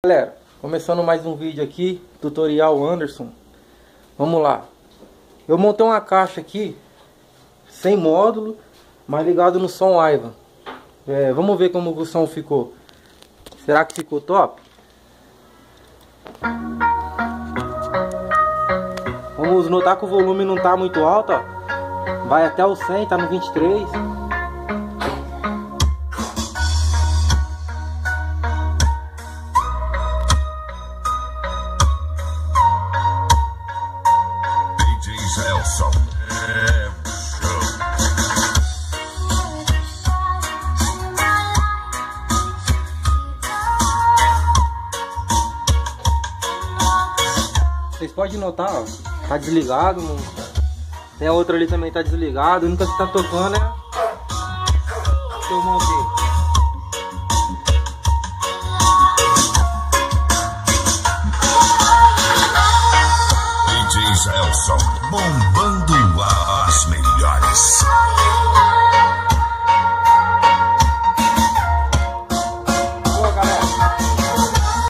Galera, começando mais um vídeo aqui, tutorial Anderson. Vamos lá. Eu montei uma caixa aqui sem módulo, mas ligado no som Aiva. Vamos ver como o som ficou. Será que ficou top? Vamos notar que o volume não tá muito alto, ó. Vai até o 100, tá no 23. Vocês podem notar, ó, tá desligado. Tem a outra ali também tá desligado. A única que tá tocando é que eu montei. DJs Elson bombando.